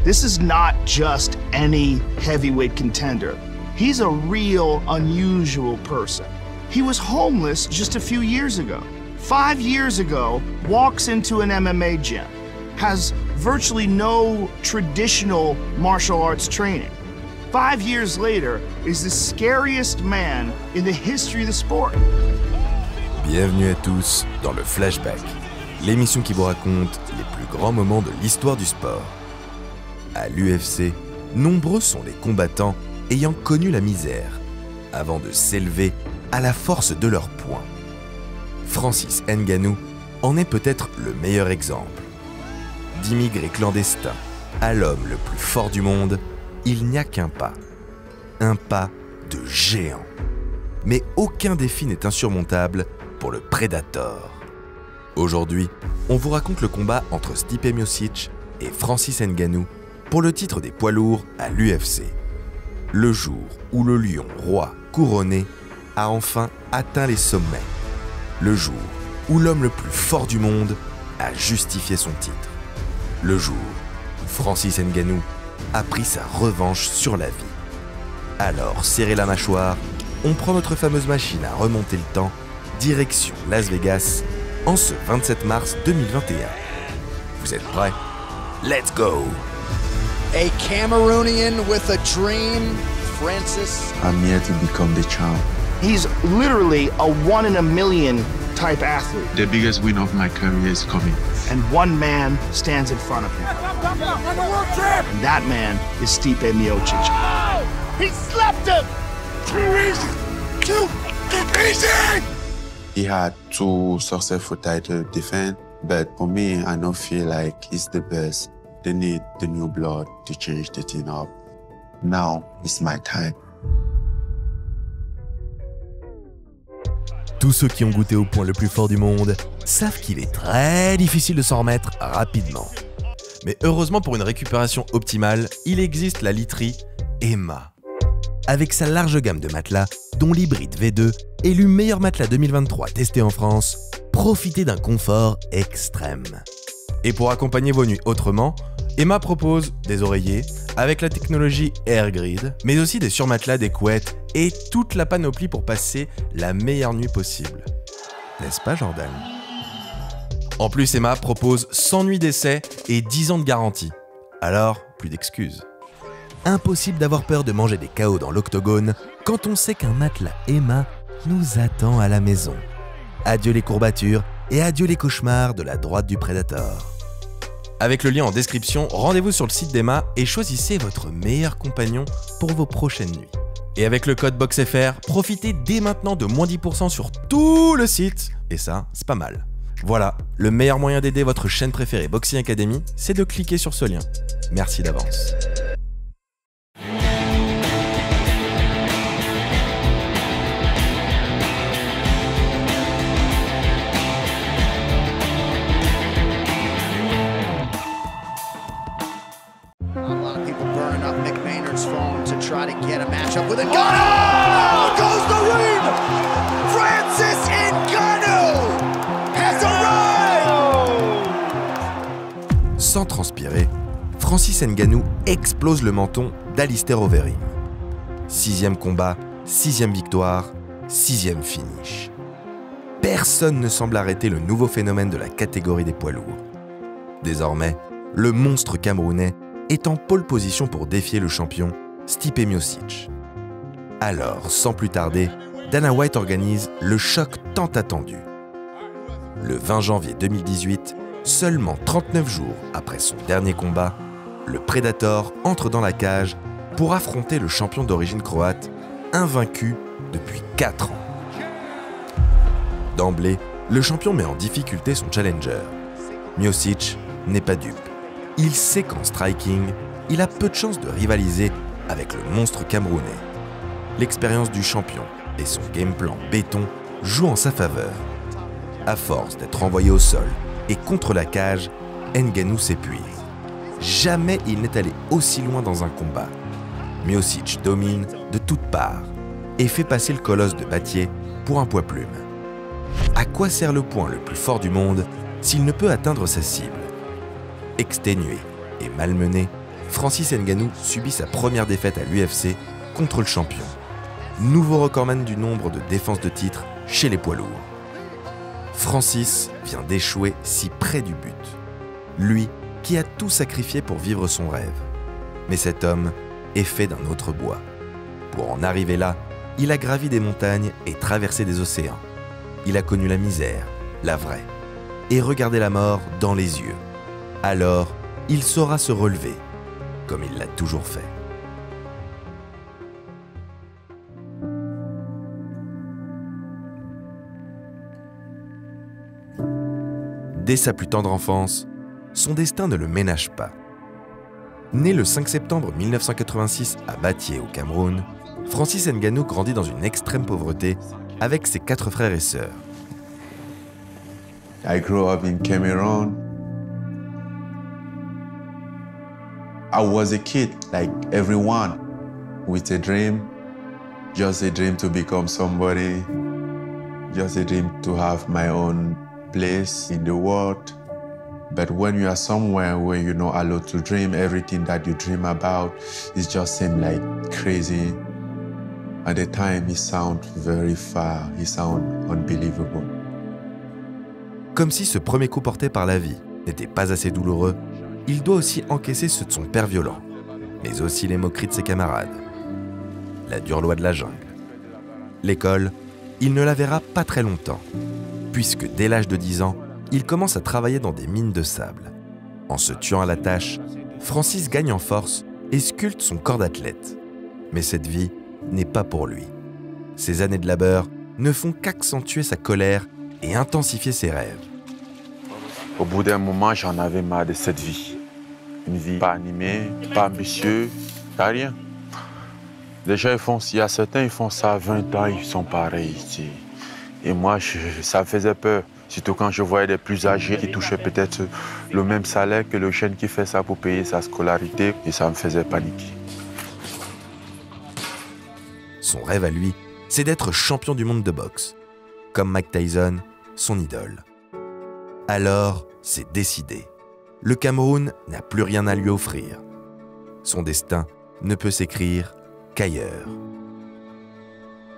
This is not just any heavyweight contender. He's a real, unusual person. He was homeless just a few years ago. 5 years ago, walks into an MMA gym, has virtually no traditional martial arts training. 5 years later, is the scariest man in the history of the sport. Bienvenue à tous dans le Flashback, l'émission qui vous raconte les plus grands moments de l'histoire du sport. À l'UFC, nombreux sont les combattants ayant connu la misère, avant de s'élever à la force de leurs poings. Francis Ngannou en est peut-être le meilleur exemple. D'immigré clandestin à l'homme le plus fort du monde, il n'y a qu'un pas. Un pas de géant. Mais aucun défi n'est insurmontable pour le Predator. Aujourd'hui, on vous raconte le combat entre Stipe Miocic et Francis Ngannou pour le titre des poids lourds à l'UFC. Le jour où le lion roi couronné a enfin atteint les sommets. Le jour où l'homme le plus fort du monde a justifié son titre. Le jour où Francis Ngannou a pris sa revanche sur la vie. Alors, serrez la mâchoire, on prend notre fameuse machine à remonter le temps, direction Las Vegas, en ce 27 mars 2021. Vous êtes prêts? Let's go! A Cameroonian with a dream, Francis. I'm here to become the champ. He's literally a 1 in a million type athlete. The biggest win of my career is coming. And one man stands in front of him. And that man is Stipe Miocic. He slapped him! Too easy! Too easy! He had 2 successful title defense, but for me, I don't feel like he's the best. They need the new blood to change the thing up. Now is my time. Tous ceux qui ont goûté au point le plus fort du monde savent qu'il est très difficile de s'en remettre rapidement. Mais heureusement pour une récupération optimale, il existe la literie EMMA. Avec sa large gamme de matelas, dont l'hybride V2, élu meilleur matelas 2023 testé en France, profitez d'un confort extrême. Et pour accompagner vos nuits autrement, EMMA propose des oreillers avec la technologie AirGrid, mais aussi des surmatelas, des couettes et toute la panoplie pour passer la meilleure nuit possible. N'est-ce pas, Jordan? En plus, EMMA propose 100 nuits d'essai et 10 ans de garantie. Alors, plus d'excuses. Impossible d'avoir peur de manger des KO dans l'octogone quand on sait qu'un matelas EMMA nous attend à la maison. Adieu les courbatures et adieu les cauchemars de la droite du Predator. Avec le lien en description, rendez-vous sur le site d'EMMA et choisissez votre meilleur compagnon pour vos prochaines nuits. Et avec le code BOXFR, profitez dès maintenant de moins 10% sur tout le site. Et ça, c'est pas mal. Voilà, le meilleur moyen d'aider votre chaîne préférée Boxing Academy, c'est de cliquer sur ce lien. Merci d'avance. Try to get a matchup with Ngannou! Oh, goes the ring! Francis Ngannou has arrived! Sans transpirer, Francis Ngannou explose le menton d'Alistair Overeem. 6e combat, 6e victoire, 6e finish. Personne ne semble arrêter le nouveau phénomène de la catégorie des poids lourds. Désormais, le monstre camerounais est en pole position pour défier le champion Stipe Miocic. Alors, sans plus tarder, Dana White organise le choc tant attendu. Le 20 janvier 2018, seulement 39 jours après son dernier combat, le Predator entre dans la cage pour affronter le champion d'origine croate, invaincu depuis 4 ans. D'emblée, le champion met en difficulté son challenger. Miocic n'est pas dupe. Il sait qu'en striking, il a peu de chances de rivaliser avec le monstre camerounais. L'expérience du champion et son game plan béton jouent en sa faveur. À force d'être envoyé au sol et contre la cage, Ngannou s'épuise. Jamais il n'est allé aussi loin dans un combat. Miocic domine de toutes parts et fait passer le colosse de Battier pour un poids plume. À quoi sert le poing le plus fort du monde s'il ne peut atteindre sa cible? Exténué et malmené, Francis Ngannou subit sa première défaite à l'UFC contre le champion. Nouveau recordman du nombre de défenses de titre chez les poids lourds. Francis vient d'échouer si près du but. Lui qui a tout sacrifié pour vivre son rêve. Mais cet homme est fait d'un autre bois. Pour en arriver là, il a gravi des montagnes et traversé des océans. Il a connu la misère, la vraie, et regardé la mort dans les yeux. Alors, il saura se relever, comme il l'a toujours fait. Dès sa plus tendre enfance, son destin ne le ménage pas. Né le 5 septembre 1986 à Bathie au Cameroun, Francis Ngannou grandit dans une extrême pauvreté avec ses 4 frères et sœurs. I grew up in Cameroon. I was a kid like everyone with a dream, just a dream to become somebody, just a dream to have my own place in the world. But when you are somewhere where you're not allowed to dream, everything that you dream about, it just seems like crazy. At the time, it sounds very far, it sounds unbelievable. Comme si ce premier coup porté par la vie n'était pas assez douloureux, il doit aussi encaisser ceux de son père violent, mais aussi les moqueries de ses camarades. La dure loi de la jungle. L'école, il ne la verra pas très longtemps, puisque dès l'âge de 10 ans, il commence à travailler dans des mines de sable. En se tuant à la tâche, Francis gagne en force et sculpte son corps d'athlète. Mais cette vie n'est pas pour lui. Ces années de labeur ne font qu'accentuer sa colère et intensifier ses rêves. Au bout d'un moment, j'en avais marre de cette vie. Une vie pas animée, pas ambitieuse, pas rien. Déjà, il y a certains, ils font ça à 20 ans, ils sont pareils ici. Et moi, ça me faisait peur. Surtout quand je voyais des plus âgés qui touchaient peut-être le même salaire que le jeune qui fait ça pour payer sa scolarité. Et ça me faisait paniquer. Son rêve à lui, c'est d'être champion du monde de boxe. Comme Mike Tyson, son idole. Alors, c'est décidé. Le Cameroun n'a plus rien à lui offrir. Son destin ne peut s'écrire qu'ailleurs.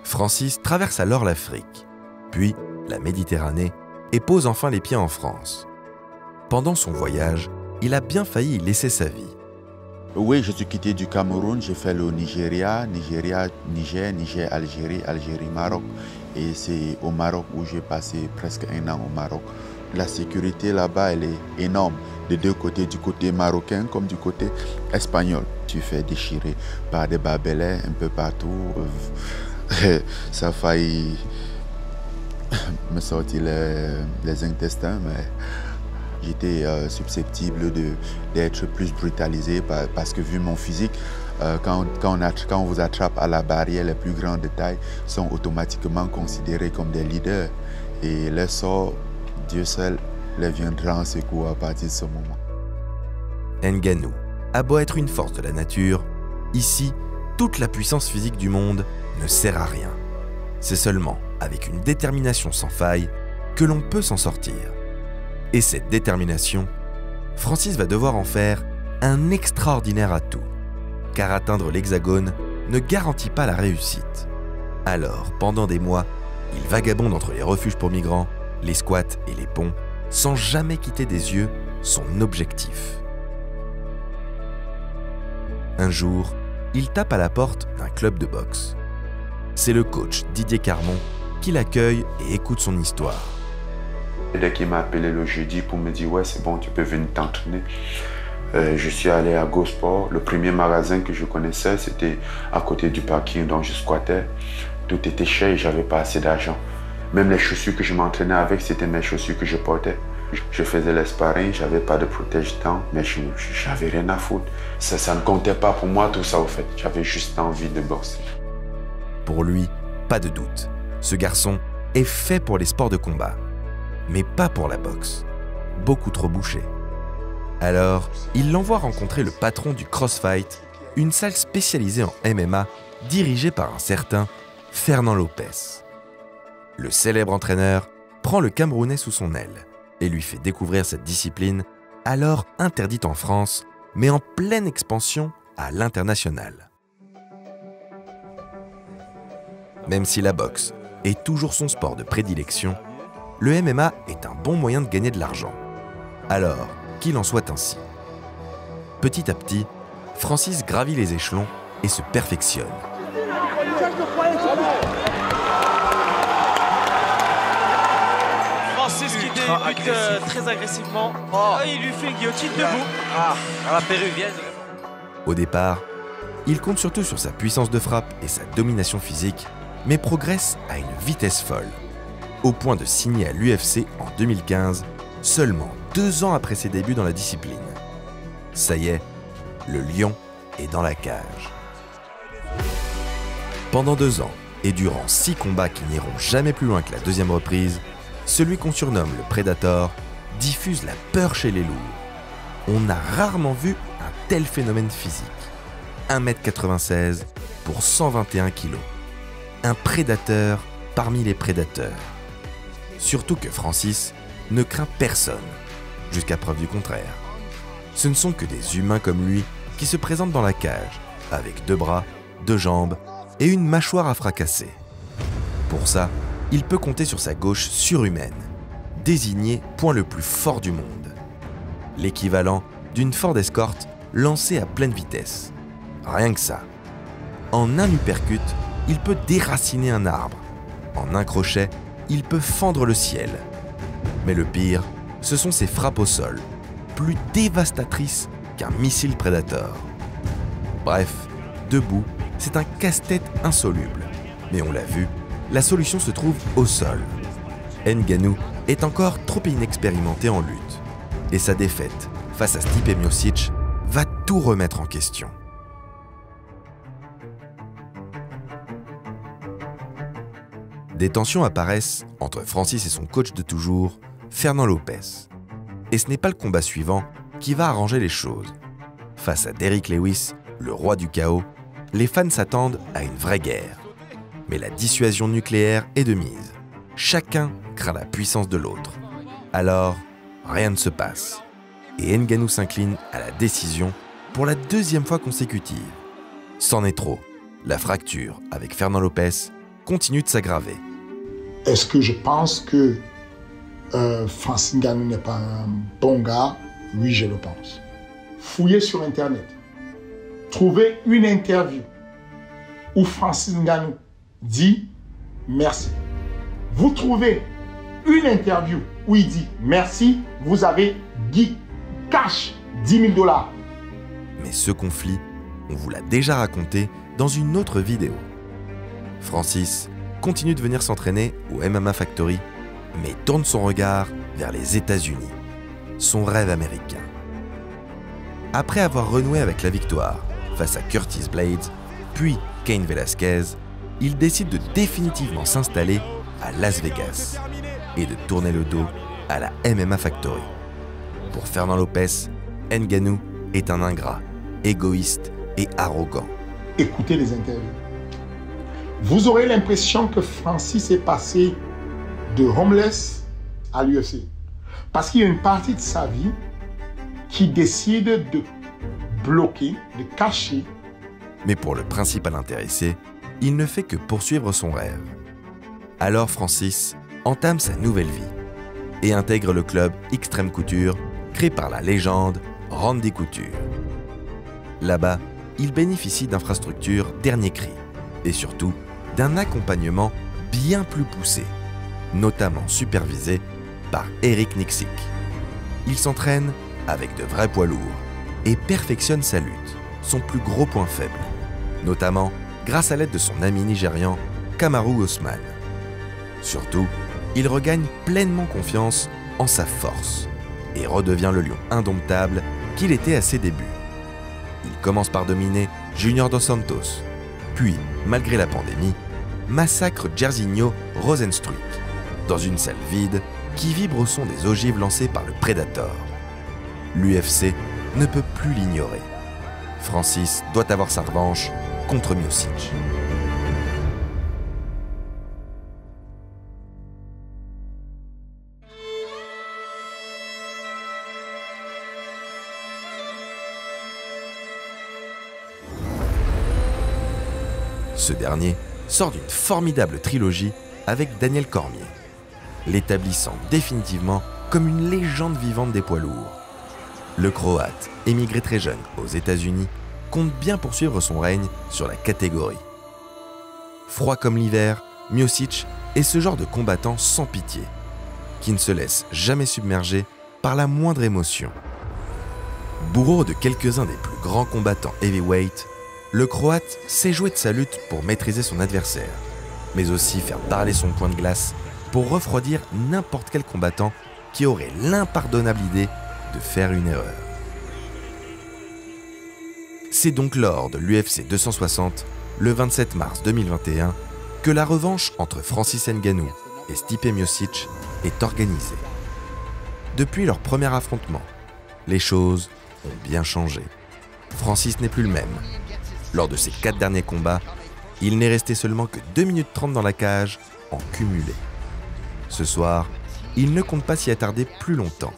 Francis traverse alors l'Afrique, puis la Méditerranée, et pose enfin les pieds en France. Pendant son voyage, il a bien failli y laisser sa vie. Oui, je suis quitté du Cameroun, j'ai fait le Niger, Algérie, Maroc. Et c'est au Maroc où j'ai passé presque 1 an au Maroc. La sécurité là-bas, elle est énorme, des deux côtés, du côté marocain comme du côté espagnol. Tu fais déchirer par des barbelés un peu partout. Ça a failli me sortir les intestins, mais j'étais susceptible d'être plus brutalisé parce que vu mon physique, quand on vous attrape à la barrière, les plus grands de taille sont automatiquement considérés comme des leaders. Et les sorts, Dieu seul les viendra en secours à partir de ce moment. Ngannou a beau être une force de la nature, ici, toute la puissance physique du monde ne sert à rien. C'est seulement avec une détermination sans faille que l'on peut s'en sortir. Et cette détermination, Francis va devoir en faire un extraordinaire atout, car atteindre l'Hexagone ne garantit pas la réussite. Alors, pendant des mois, il vagabonde entre les refuges pour migrants, les squats et les ponts, sans jamais quitter des yeux son objectif. Un jour, il tape à la porte d'un club de boxe. C'est le coach Didier Carmon qui l'accueille et écoute son histoire. Dès qu'il m'a appelé le jeudi pour me dire « Ouais, c'est bon, tu peux venir t'entraîner », je suis allé à Go Sport. Le premier magasin que je connaissais, c'était à côté du parking, donc je squattais. Tout était cher et j'avais pas assez d'argent. Même les chaussures que je m'entraînais avec, c'était mes chaussures que je portais. Je faisais les sparring, j'avais pas de protège-dents, mais j'avais rien à foutre. Ça ne comptait pas pour moi tout ça au fait. J'avais juste envie de boxer. Pour lui, pas de doute. Ce garçon est fait pour les sports de combat, mais pas pour la boxe. Beaucoup trop bouché. Alors, il l'envoie rencontrer le patron du CrossFight, une salle spécialisée en MMA dirigée par un certain Fernand Lopez. Le célèbre entraîneur prend le Camerounais sous son aile et lui fait découvrir cette discipline, alors interdite en France mais en pleine expansion à l'international. Même si la boxe est toujours son sport de prédilection, le MMA est un bon moyen de gagner de l'argent. Alors, qu'il en soit ainsi. Petit à petit, Francis gravit les échelons et se perfectionne. Francis qui débute très agressivement. Oh. Il lui fait une guillotine debout. Ah, à la péruvienne. Au départ, il compte surtout sur sa puissance de frappe et sa domination physique, mais progresse à une vitesse folle, au point de signer à l'UFC en 2015, seulement 2 ans après ses débuts dans la discipline. Ça y est, le lion est dans la cage. Pendant 2 ans, et durant 6 combats qui n'iront jamais plus loin que la 2e reprise, celui qu'on surnomme le Predator diffuse la peur chez les lourds. On a rarement vu un tel phénomène physique. 1m96 pour 121 kg. Un prédateur parmi les prédateurs. Surtout que Francis ne craint personne, jusqu'à preuve du contraire. Ce ne sont que des humains comme lui qui se présentent dans la cage, avec 2 bras, 2 jambes et une mâchoire à fracasser. Pour ça, il peut compter sur sa gauche surhumaine, désignée point le plus fort du monde. L'équivalent d'une Ford Escort lancée à pleine vitesse. Rien que ça. En un uppercut, il peut déraciner un arbre. En un crochet, il peut fendre le ciel. Mais le pire, ce sont ses frappes au sol, plus dévastatrices qu'un missile Predator. Bref, debout, c'est un casse-tête insoluble. Mais on l'a vu, la solution se trouve au sol. Ngannou est encore trop inexpérimenté en lutte. Et sa défaite face à Stipe Miocic va tout remettre en question. Des tensions apparaissent entre Francis et son coach de toujours, Fernand Lopez. Et ce n'est pas le combat suivant qui va arranger les choses. Face à Derrick Lewis, le roi du chaos, les fans s'attendent à une vraie guerre. Mais la dissuasion nucléaire est de mise. Chacun craint la puissance de l'autre. Alors, rien ne se passe. Et Ngannou s'incline à la décision pour la 2e fois consécutive. C'en est trop. La fracture avec Fernand Lopez continue de s'aggraver. Est-ce que je pense que Francis Ngannou n'est pas un bon gars? Oui, je le pense. Fouillez sur Internet. Trouvez une interview où Francis Ngannou dit merci. Vous trouvez une interview où il dit merci, vous avez dit cash 10 000 $. Mais ce conflit, on vous l'a déjà raconté dans une autre vidéo. Francis continue de venir s'entraîner au MMA Factory, mais tourne son regard vers les États-Unis, son rêve américain. Après avoir renoué avec la victoire face à Curtis Blades, puis Cain Velasquez, il décide de définitivement s'installer à Las Vegas et de tourner le dos à la MMA Factory. Pour Fernand Lopez, Ngannou est un ingrat, égoïste et arrogant. Écoutez les interviews. Vous aurez l'impression que Francis est passé de homeless à l'UFC. Parce qu'il y a une partie de sa vie qui décide de bloquer, de cacher. Mais pour le principal intéressé, il ne fait que poursuivre son rêve. Alors Francis entame sa nouvelle vie et intègre le club Extreme Couture créé par la légende Randy Couture. Là-bas, il bénéficie d'infrastructures dernier cri et surtout d'un accompagnement bien plus poussé, notamment supervisé par Eric Nicksick. Il s'entraîne avec de vrais poids lourds et perfectionne sa lutte, son plus gros point faible, notamment grâce à l'aide de son ami nigérian Kamaru Usman. Surtout, il regagne pleinement confiance en sa force et redevient le lion indomptable qu'il était à ses débuts. Il commence par dominer Junior Dos Santos, puis, malgré la pandémie, massacre Jairzinho Rozenstruik dans une salle vide qui vibre au son des ogives lancées par le Predator. L'UFC ne peut plus l'ignorer. Francis doit avoir sa revanche contre Miocic. Ce dernier sort d'une formidable trilogie avec Daniel Cormier, l'établissant définitivement comme une légende vivante des poids lourds. Le Croate, émigré très jeune aux États-Unis, compte bien poursuivre son règne sur la catégorie. Froid comme l'hiver, Miocic est ce genre de combattant sans pitié, qui ne se laisse jamais submerger par la moindre émotion. Bourreau de quelques-uns des plus grands combattants heavyweight, le Croate sait jouer de sa lutte pour maîtriser son adversaire, mais aussi faire parler son poing de glace pour refroidir n'importe quel combattant qui aurait l'impardonnable idée de faire une erreur. C'est donc lors de l'UFC 260, le 27 mars 2021, que la revanche entre Francis Ngannou et Stipe Miocic est organisée. Depuis leur premier affrontement, les choses ont bien changé. Francis n'est plus le même. Lors de ses 4 derniers combats, il n'est resté seulement que 2 minutes 30 dans la cage en cumulé. Ce soir, il ne compte pas s'y attarder plus longtemps.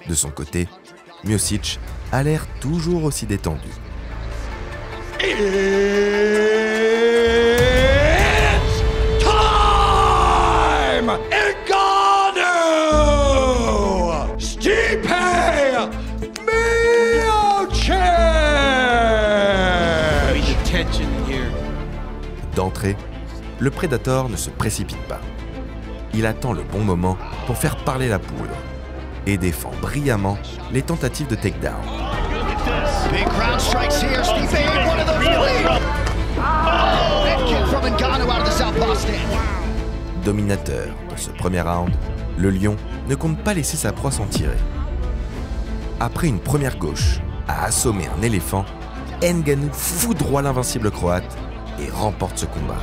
De son côté, Miocic a l'air toujours aussi détendu. It's time! Ngannou! Stipe Miocic! D'entrée, le Predator ne se précipite pas. Il attend le bon moment pour faire parler la poudre et défend brillamment les tentatives de takedown. Big crowd strikes here. Stipe ain't one of those clean. Oh, head kick from Ngannou out of the southpaw stand. Dominateur dans ce premier round, le lion ne compte pas laisser sa proie s'en tirer. Après une première gauche à assommer un éléphant, Ngannou foudroie l'invincible croate et remporte ce combat.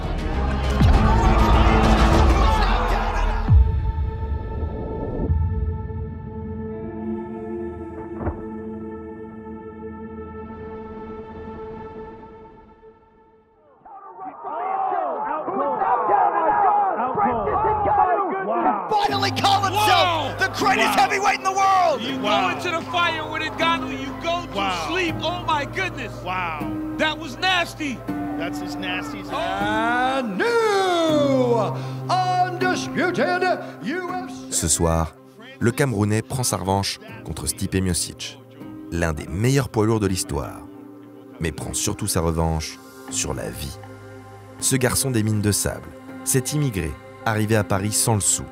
Finally call himself the greatest heavyweight in the world! You go into the fire with Ngannou, you go to sleep. Oh my goodness! Wow. That was nasty. That's as nasty as And new undisputed UFC. Ce soir, le Camerounais prend sa revanche contre Stipe Miocic, l'un des meilleurs poids lourds de l'histoire, mais prend surtout sa revanche sur la vie. Ce garçon des mines de sable, cet immigré arrivé à Paris sans le sou,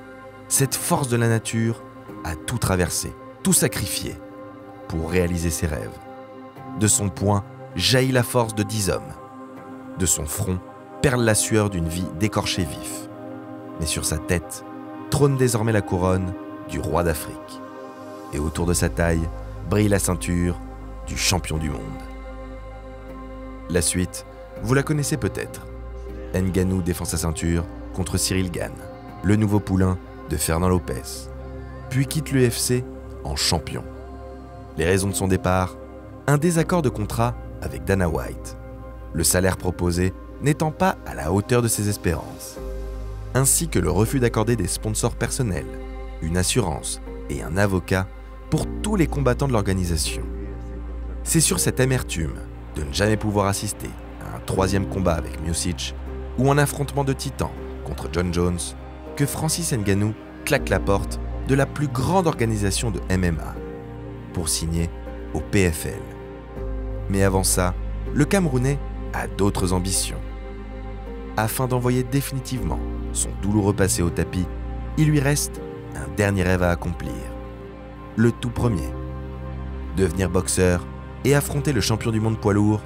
cette force de la nature a tout traversé, tout sacrifié pour réaliser ses rêves. De son poing jaillit la force de 10 hommes. De son front perle la sueur d'une vie d'écorché vif. Mais sur sa tête trône désormais la couronne du roi d'Afrique. Et autour de sa taille brille la ceinture du champion du monde. La suite, vous la connaissez peut-être. Ngannou défend sa ceinture contre Cyril Gane, le nouveau poulain de Fernand Lopez, puis quitte l'UFC en champion. Les raisons de son départ, un désaccord de contrat avec Dana White, le salaire proposé n'étant pas à la hauteur de ses espérances, ainsi que le refus d'accorder des sponsors personnels, une assurance et un avocat pour tous les combattants de l'organisation. C'est sur cette amertume de ne jamais pouvoir assister à un 3e combat avec Miocic ou un affrontement de titans contre John Jones que Francis Ngannou claque la porte de la plus grande organisation de MMA pour signer au PFL. Mais avant ça, le Camerounais a d'autres ambitions. Afin d'envoyer définitivement son douloureux passé au tapis, il lui reste un dernier rêve à accomplir. Le tout premier, devenir boxeur et affronter le champion du monde poids lourd,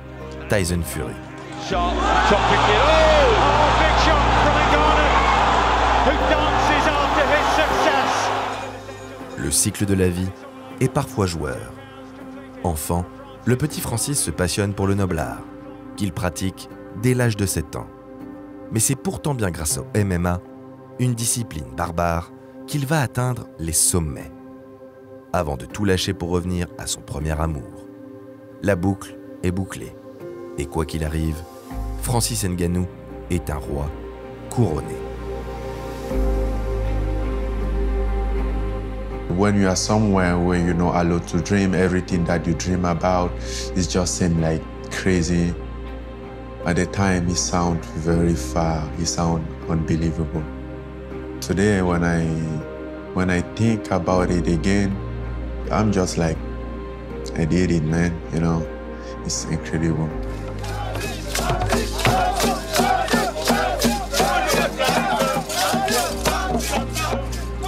Tyson Fury. Le cycle de la vie est parfois joueur. Enfant, le petit Francis se passionne pour le noble art, qu'il pratique dès l'âge de 7 ans. Mais c'est pourtant bien grâce au MMA, une discipline barbare, qu'il va atteindre les sommets, avant de tout lâcher pour revenir à son premier amour. La boucle est bouclée, et quoi qu'il arrive, Francis Ngannou est un roi couronné. When you are somewhere where you're not allowed to dream, everything that you dream about, it just seems like crazy. At the time, it sounded very far. It sounded unbelievable. Today, when I think about it again, I'm just like, I did it, man. You know, it's incredible.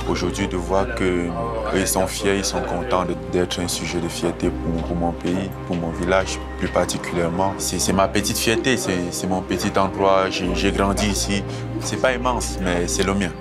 Aujourd'hui, de voir qu'ils sont fiers, ils sont contents d'être un sujet de fierté pour mon pays, pour mon village plus particulièrement. C'est ma petite fierté, c'est mon petit endroit, j'ai grandi ici. C'est pas immense, mais c'est le mien.